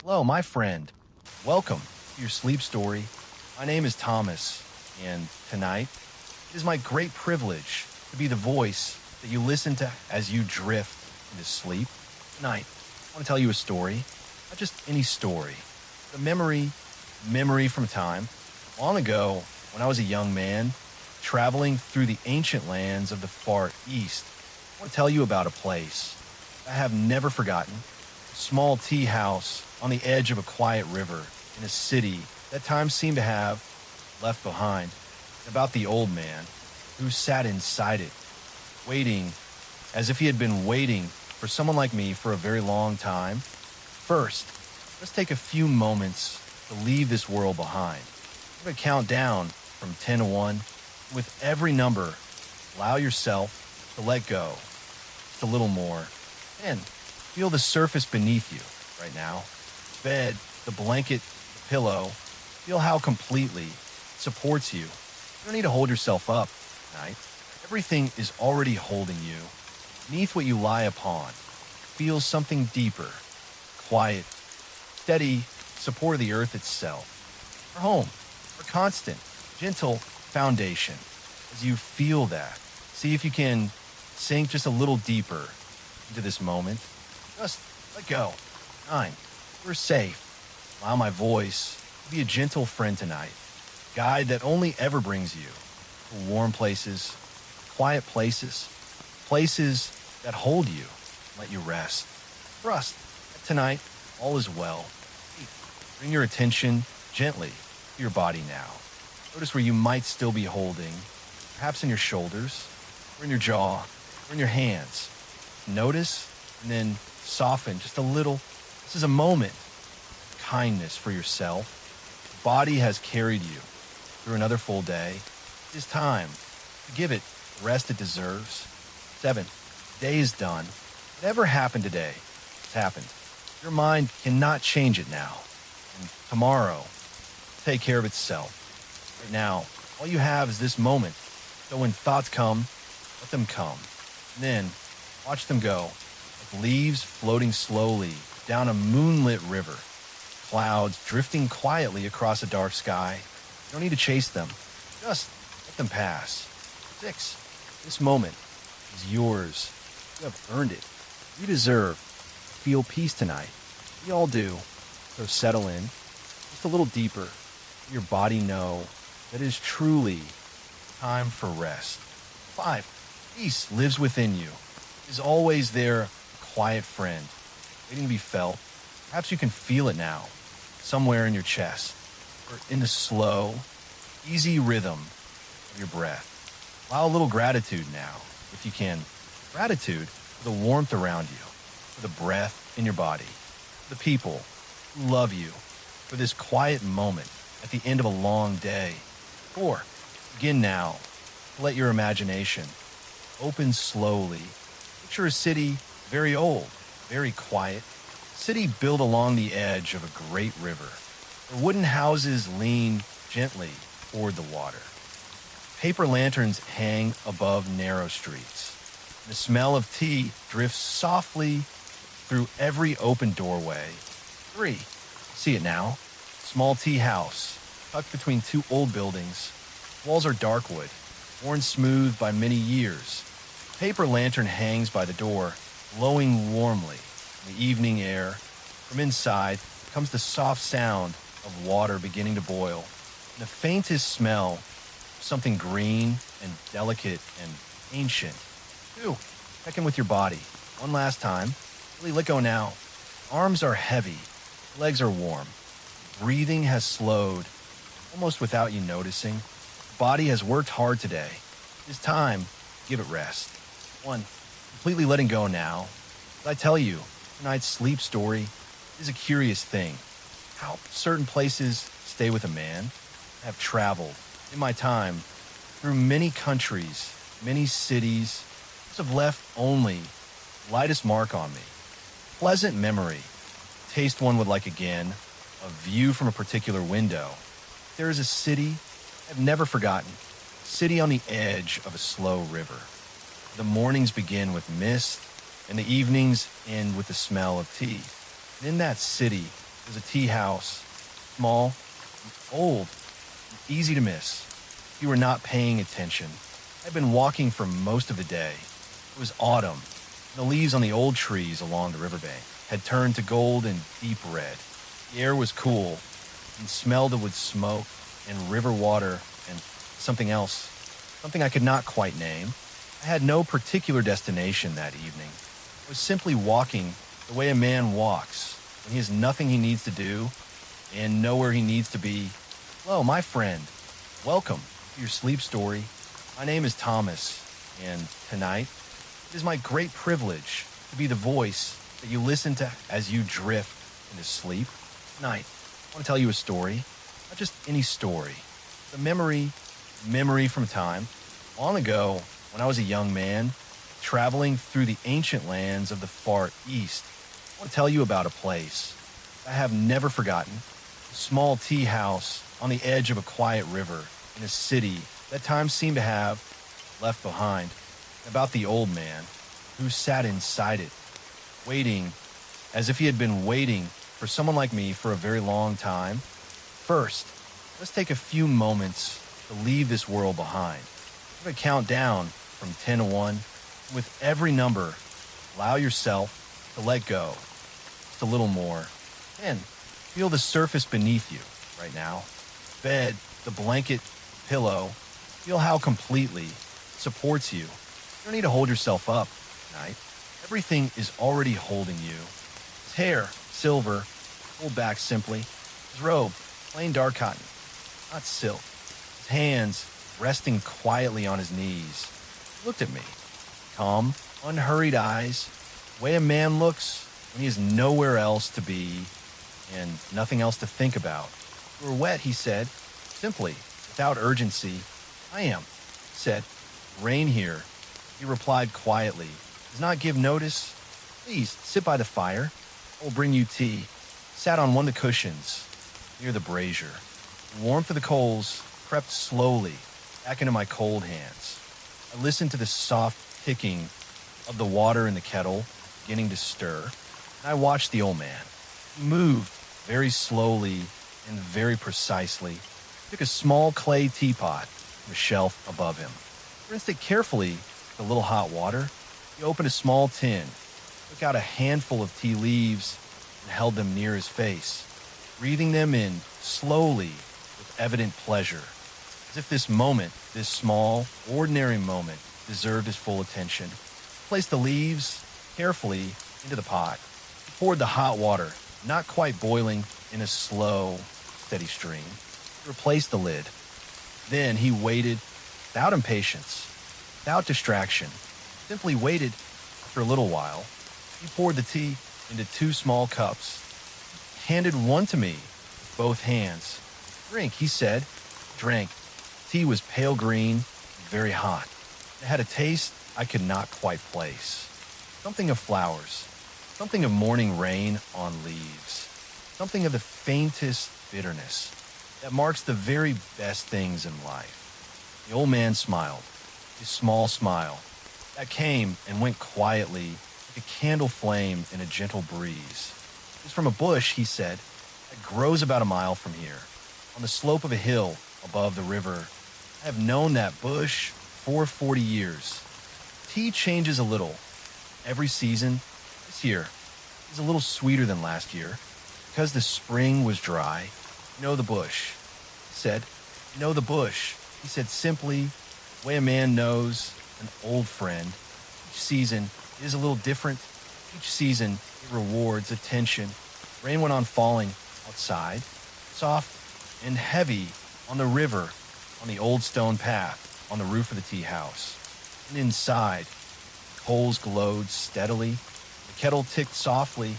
Hello, my friend. Welcome to your sleep story. My name is Thomas, and tonight it is my great privilege to be the voice that you listen to as you drift into sleep. Tonight, I want to tell you a story, not just any story, but a memory from a time long ago when I was a young man traveling through the ancient lands of the Far East. I want to tell you about a place I have never forgotten, a small tea house on the edge of a quiet river in a city that time seemed to have left behind, about the old man who sat inside it, waiting as if he had been waiting for someone like me for a very long time. First, let's take a few moments to leave this world behind. I'm going to count down from 10 to 1. With every number, allow yourself to let go just a little more. And feel the surface beneath you right now. The bed, the blanket, the pillow. Feel how completely it supports you. You don't need to hold yourself up tonight. Everything is already holding you. Beneath what you lie upon, feel something deeper, quiet, steady support of the earth itself. Our home, our constant, gentle foundation. As you feel that, see if you can sink just a little deeper into this moment. Just let go. 9. We're safe. Allow my voice to be a gentle friend tonight. Guide that only ever brings you to warm places, quiet places, places that hold you, let you rest. Trust that tonight all is well. Bring your attention gently to your body now. Notice where you might still be holding, perhaps in your shoulders, or in your jaw, or in your hands. Notice and then soften just a little. This is a moment of kindness for yourself. The body has carried you through another full day. It is time to give it the rest it deserves. 7. The day is done. Whatever happened today has happened. Your mind cannot change it now. And tomorrow will take care of itself. Right now, all you have is this moment. So when thoughts come, let them come. And then watch them go, like leaves floating slowly down a moonlit river. Clouds drifting quietly across a dark sky. You don't need to chase them. Just let them pass. 6. This moment is yours. You have earned it. You deserve to feel peace tonight. We all do. So settle in just a little deeper. Let your body know that it is truly time for rest. 5. Peace lives within you. It is always there, a quiet friend, waiting to be felt. Perhaps you can feel it now, somewhere in your chest, or in the slow, easy rhythm of your breath. Allow a little gratitude now, if you can. Gratitude for the warmth around you, for the breath in your body, for the people who love you, for this quiet moment at the end of a long day. 4. Begin now to let your imagination open slowly. Picture a city very old, very quiet. A city built along the edge of a great river, where wooden houses lean gently toward the water. Paper lanterns hang above narrow streets. The smell of tea drifts softly through every open doorway. 3. See it now. Small tea house, tucked between two old buildings. Walls are dark wood, worn smooth by many years. Paper lantern hangs by the door, glowing warmly in the evening air. From inside comes the soft sound of water beginning to boil, and the faintest smell of something green and delicate and ancient. 2. Check in with your body. One last time. Really let go now. Arms are heavy. Legs are warm. Breathing has slowed, almost without you noticing. Body has worked hard today. It's time to give it rest. 1. Completely letting go now. As I tell you, tonight's sleep story is a curious thing. How certain places stay with a man. I have traveled in my time through many countries, many cities. Those have left only the lightest mark on me. Pleasant memory. Taste one would like again. A view from a particular window. There is a city I've never forgotten. A city on the edge of a slow river. The mornings begin with mist, and the evenings end with the smell of tea. And in that city, It was a tea house, small, old, easy to miss. You were not paying attention. I'd been walking for most of the day. It was autumn. The leaves on the old trees along the riverbank had turned to gold and deep red. The air was cool and smelled with smoke and river water and something else, something I could not quite name. I had no particular destination that evening. I was simply walking the way a man walks when he has nothing he needs to do and nowhere he needs to be. Hello, my friend. Welcome to your sleep story. My name is Thomas, and tonight it is my great privilege to be the voice that you listen to as you drift into sleep. Tonight, I want to tell you a story, not just any story. The memory from a time long ago when I was a young man traveling through the ancient lands of the Far East. I want to tell you about a place I have never forgotten, a small tea house on the edge of a quiet river in a city that time seemed to have left behind, about the old man who sat inside it, waiting as if he had been waiting for someone like me for a very long time. First, let's take a few moments to leave this world behind. I'm going to count down from 10 to 1. With every number, allow yourself to let go just a little more. And feel the surface beneath you right now. Bed, the blanket, pillow. Feel how completely it supports you. You don't need to hold yourself up tonight. Everything is already holding you. His hair, silver, pulled back simply. His robe, plain dark cotton, not silk. His hands resting quietly on his knees. He looked at me. Calm, unhurried eyes. The way a man looks when he has nowhere else to be and nothing else to think about. "You're wet," he said, simply, without urgency. "I am," he said. "Rain here," he replied quietly. "Does not give notice. Please, sit by the fire. I will bring you tea." Sat on one of the cushions near the brazier. The warmth of the coals crept slowly back into my cold hands. I listened to the soft ticking of the water in the kettle beginning to stir, and I watched the old man. He moved very slowly and very precisely. He took a small clay teapot from a shelf above him. Rinsed it carefully with a little hot water. He opened a small tin, took out a handful of tea leaves, and held them near his face, breathing them in slowly with evident pleasure, as if this moment, this small, ordinary moment, deserved his full attention. He placed the leaves carefully into the pot. He poured the hot water, not quite boiling, in a slow, steady stream. He replaced the lid. Then he waited without impatience, without distraction, simply waited. After a little while, he poured the tea into 2 small cups, handed one to me with both hands. "Drink," he said. Drank. Tea was pale green, very hot. It had a taste I could not quite place. Something of flowers, something of morning rain on leaves, something of the faintest bitterness that marks the very best things in life. The old man smiled, his small smile that came and went quietly like a candle flame in a gentle breeze. "It was from a bush," he said, "that grows about a mile from here, on the slope of a hill above the river. I have known that bush for 40 years. Tea changes a little every season. This year is a little sweeter than last year because the spring was dry. You know the bush," he said. "You know the bush," he said simply, the way a man knows an old friend. Each season is a little different. Each season it rewards attention. Rain went on falling outside, soft and heavy on the river, on the old stone path, on the roof of the tea house. And inside, coals glowed steadily. The kettle ticked softly.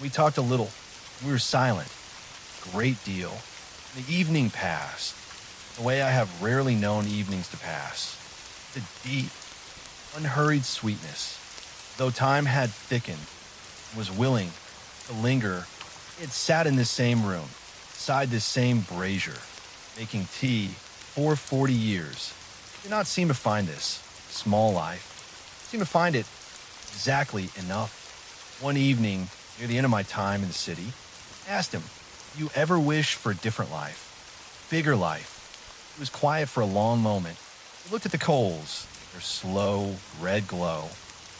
We talked a little. We were silent. A great deal. The evening passed, the way I have rarely known evenings to pass. The deep, unhurried sweetness. Though time had thickened and was willing to linger, it sat in this same room, beside this same brazier, making tea for 40 years. Did not seem to find this small life. Seemed to find it exactly enough. One evening, near the end of my time in the city, I asked him, "Do you ever wish for a different life? Bigger life?" He was quiet for a long moment. He looked at the coals, their slow, red glow.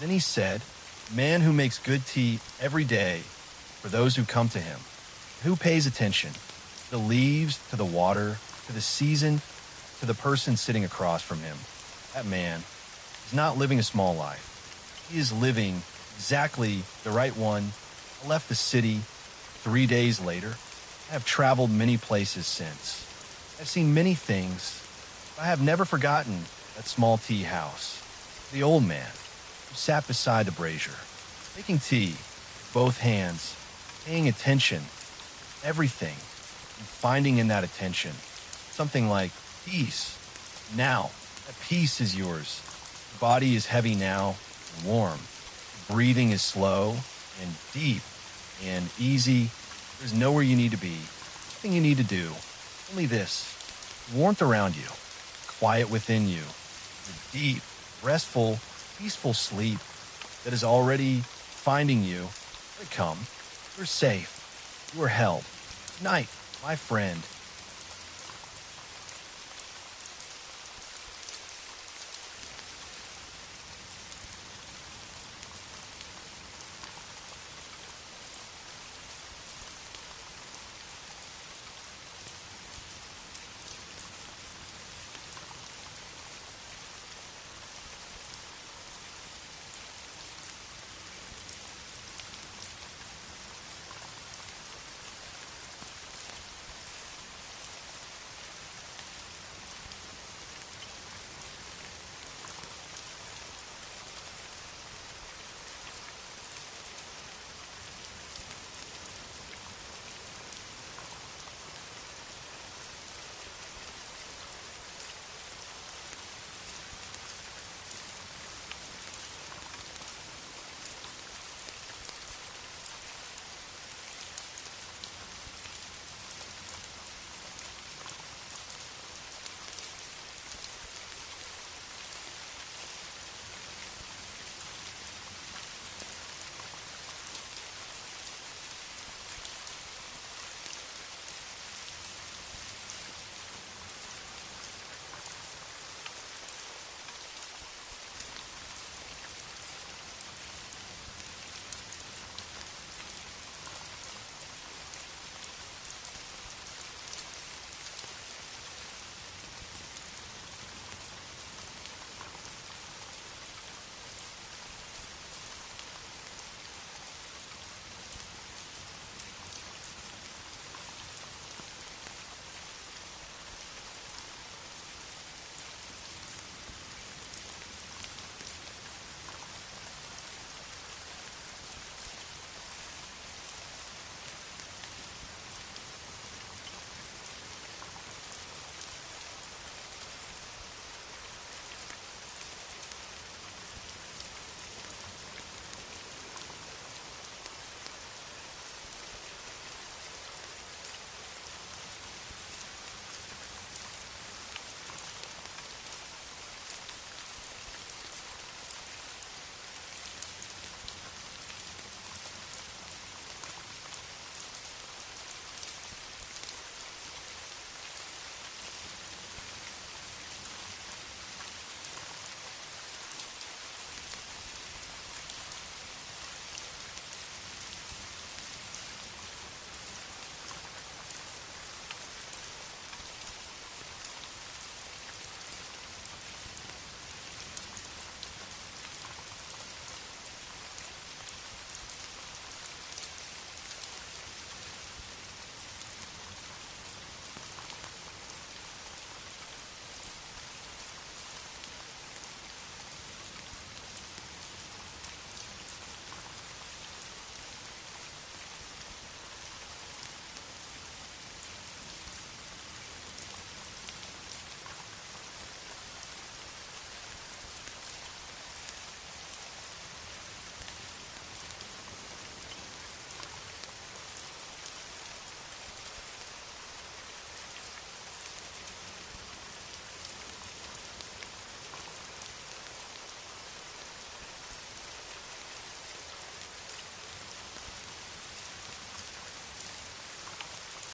Then he said, "Man who makes good tea every day for those who come to him, who pays attention, to the leaves, to the water, to the season, to the person sitting across from him. That man is not living a small life. He is living exactly the right one." I left the city 3 days later. I have traveled many places since. I've seen many things, but I have never forgotten that small tea house. The old man who sat beside the brazier, making tea with both hands, paying attention, everything, and finding in that attention something like peace. Now, that peace is yours. Your body is heavy now and warm. Breathing is slow and deep and easy. There's nowhere you need to be, nothing you need to do. Only this: warmth around you, quiet within you, the deep, restful, peaceful sleep that is already finding you. Let it come. You're safe. You are held. Good night, my friend.